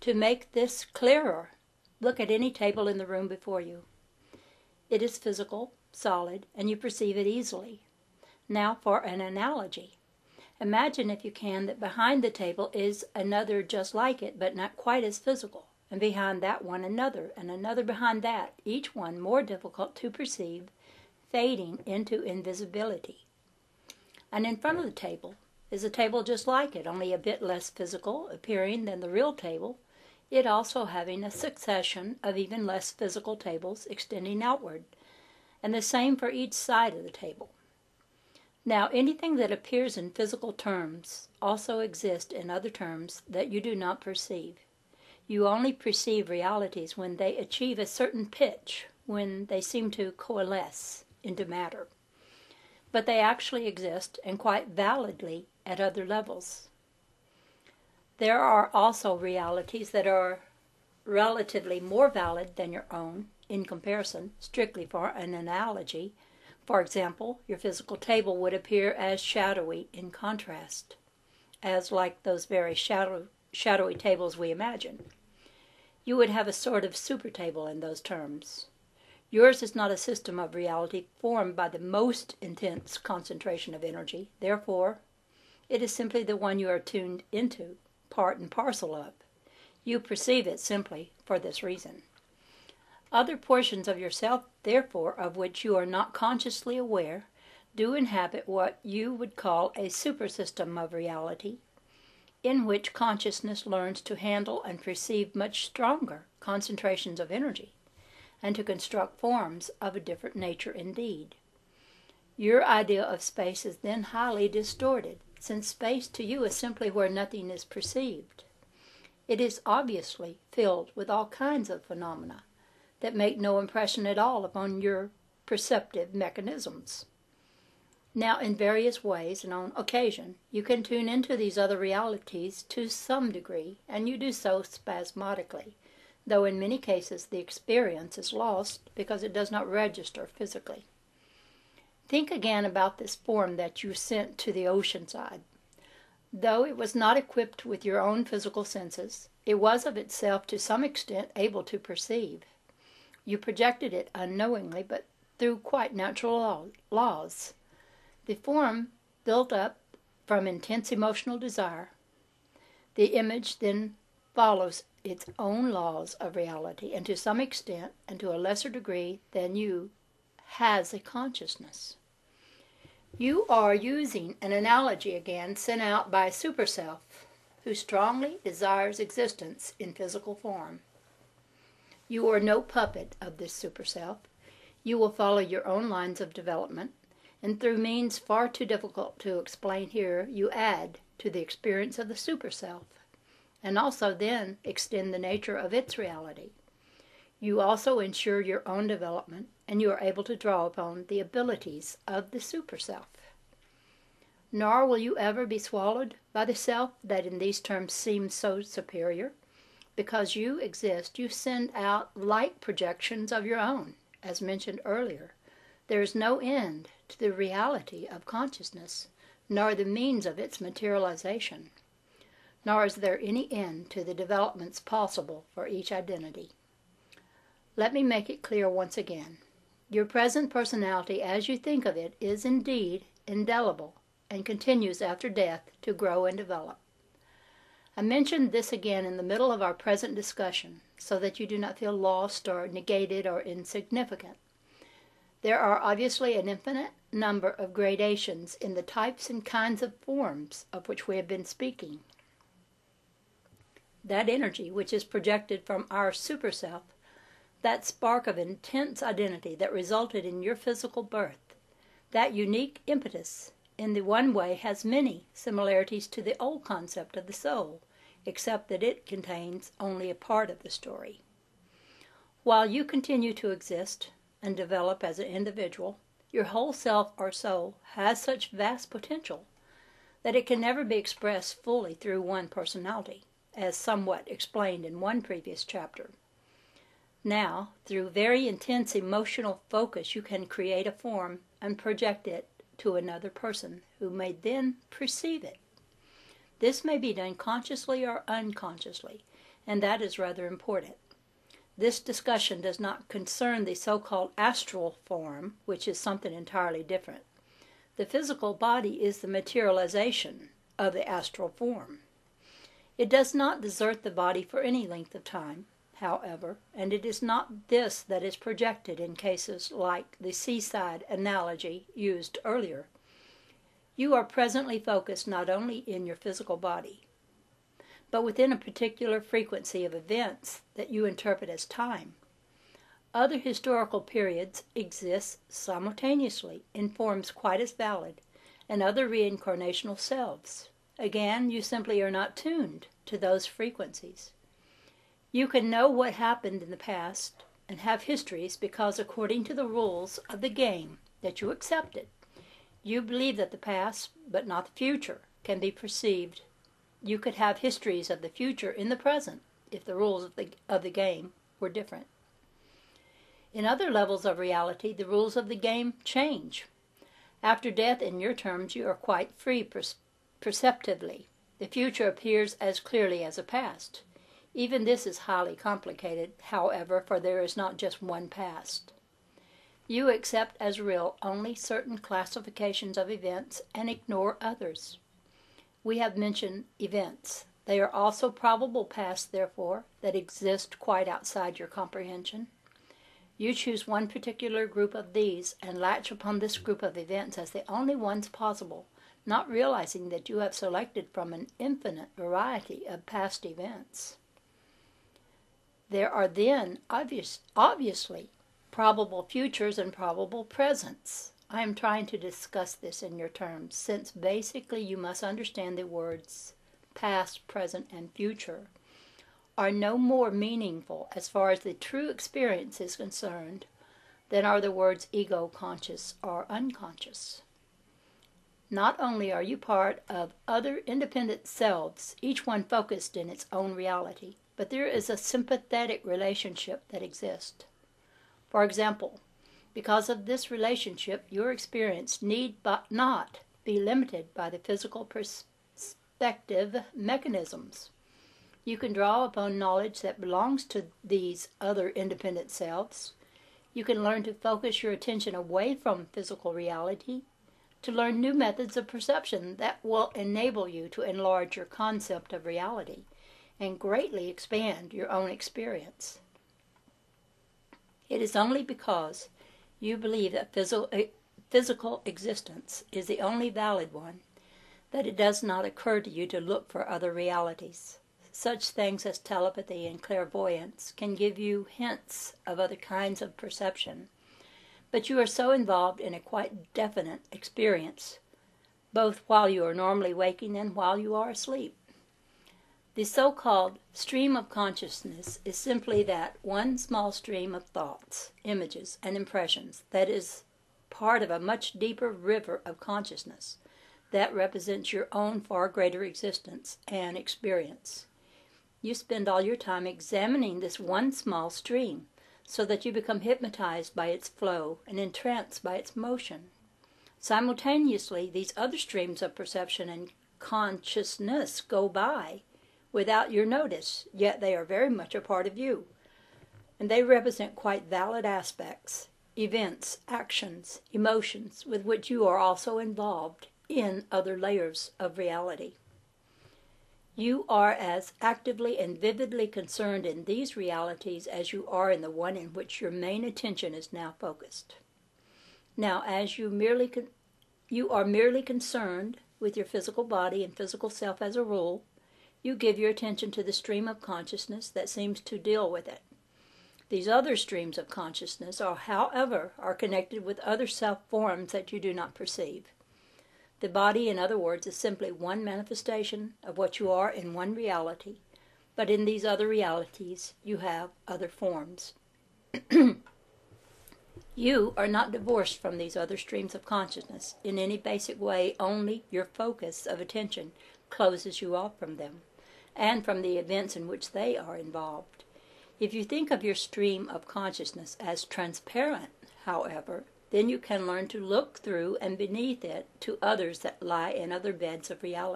To make this clearer, look at any table in the room before you. It is physical, solid, and you perceive it easily. Now for an analogy. Imagine, if you can, that behind the table is another just like it, but not quite as physical, and behind that one another, and another behind that, each one more difficult to perceive, fading into invisibility. And in front of the table is a table just like it, only a bit less physical appearing than the real table, it also having a succession of even less physical tables extending outward, and the same for each side of the table. Now, anything that appears in physical terms also exists in other terms that you do not perceive. You only perceive realities when they achieve a certain pitch, when they seem to coalesce into matter. But they actually exist, and quite validly, at other levels. There are also realities that are relatively more valid than your own in comparison, strictly for an analogy. For example, your physical table would appear as shadowy in contrast, as like those very shadowy tables we imagine. You would have a sort of super table in those terms. Yours is not a system of reality formed by the most intense concentration of energy. Therefore, it is simply the one you are tuned into, part and parcel of. You perceive it simply for this reason. Other portions of yourself, therefore, of which you are not consciously aware, do inhabit what you would call a supersystem of reality, in which consciousness learns to handle and perceive much stronger concentrations of energy, and to construct forms of a different nature indeed. Your idea of space is then highly distorted, since space to you is simply where nothing is perceived. It is obviously filled with all kinds of phenomena that make no impression at all upon your perceptive mechanisms. Now, in various ways and on occasion, you can tune into these other realities to some degree, and you do so spasmodically, though in many cases the experience is lost because it does not register physically. Think again about this form that you sent to the ocean side. Though it was not equipped with your own physical senses, it was of itself to some extent able to perceive. You projected it unknowingly, but through quite natural laws. The form built up from intense emotional desire. The image then follows its own laws of reality, and to some extent, and to a lesser degree than you, has a consciousness. You are using an analogy again sent out by a super self, who strongly desires existence in physical form. You are no puppet of this super self. You will follow your own lines of development, and through means far too difficult to explain here, you add to the experience of the super self, and also then extend the nature of its reality. You also ensure your own development, and you are able to draw upon the abilities of the super self. Nor will you ever be swallowed by the self that in these terms seems so superior. Because you exist, you send out light projections of your own, as mentioned earlier. There is no end to the reality of consciousness, nor the means of its materialization. Nor is there any end to the developments possible for each identity. Let me make it clear once again. Your present personality, as you think of it, is indeed indelible, and continues after death to grow and develop. I mentioned this again in the middle of our present discussion, so that you do not feel lost or negated or insignificant. There are obviously an infinite number of gradations in the types and kinds of forms of which we have been speaking. That energy which is projected from our super self, that spark of intense identity that resulted in your physical birth, that unique impetus, in the one way has many similarities to the old concept of the soul, except that it contains only a part of the story. While you continue to exist and develop as an individual, your whole self or soul has such vast potential that it can never be expressed fully through one personality, as somewhat explained in one previous chapter. Now, through very intense emotional focus, you can create a form and project it to another person who may then perceive it. This may be done consciously or unconsciously, and that is rather important. This discussion does not concern the so-called astral form, which is something entirely different. The physical body is the materialization of the astral form. It does not desert the body for any length of time, however, and it is not this that is projected in cases like the seaside analogy used earlier. You are presently focused not only in your physical body, but within a particular frequency of events that you interpret as time. Other historical periods exist simultaneously in forms quite as valid, and other reincarnational selves. Again, you simply are not tuned to those frequencies. You can know what happened in the past and have histories because according to the rules of the game that you accepted, you believe that the past, but not the future, can be perceived. You could have histories of the future in the present if the rules of the game were different. In other levels of reality, the rules of the game change. After death, in your terms, you are quite free perceptively. The future appears as clearly as the past. Even this is highly complicated, however, for there is not just one past. You accept as real only certain classifications of events and ignore others. We have mentioned events. They are also probable past, therefore, that exist quite outside your comprehension. You choose one particular group of these and latch upon this group of events as the only ones possible, not realizing that you have selected from an infinite variety of past events. There are then, obviously, probable futures and probable presents. I am trying to discuss this in your terms, since basically you must understand the words past, present, and future are no more meaningful as far as the true experience is concerned than are the words ego, conscious, or unconscious. Not only are you part of other independent selves, each one focused in its own reality, but there is a sympathetic relationship that exists. For example, because of this relationship, your experience need not be limited by the physical perspective mechanisms. You can draw upon knowledge that belongs to these other independent selves. You can learn to focus your attention away from physical reality, to learn new methods of perception that will enable you to enlarge your concept of reality and greatly expand your own experience. It is only because you believe that physical existence is the only valid one that it does not occur to you to look for other realities. Such things as telepathy and clairvoyance can give you hints of other kinds of perception, but you are so involved in a quite definite experience, both while you are normally waking and while you are asleep. The so-called stream of consciousness is simply that one small stream of thoughts, images, and impressions that is part of a much deeper river of consciousness that represents your own far greater existence and experience. You spend all your time examining this one small stream so that you become hypnotized by its flow and entranced by its motion. Simultaneously, these other streams of perception and consciousness go by without your notice, yet they are very much a part of you, and they represent quite valid aspects, events, actions, emotions with which you are also involved in other layers of reality. You are as actively and vividly concerned in these realities as you are in the one in which your main attention is now focused. Now, as you are merely concerned with your physical body and physical self as a rule, you give your attention to the stream of consciousness that seems to deal with it. These other streams of consciousness however, are connected with other self-forms that you do not perceive. The body, in other words, is simply one manifestation of what you are in one reality, but in these other realities you have other forms. You are not divorced from these other streams of consciousness in any basic way, only your focus of attention closes you off from them and from the events in which they are involved. If you think of your stream of consciousness as transparent, however, then you can learn to look through and beneath it to others that lie in other beds of reality.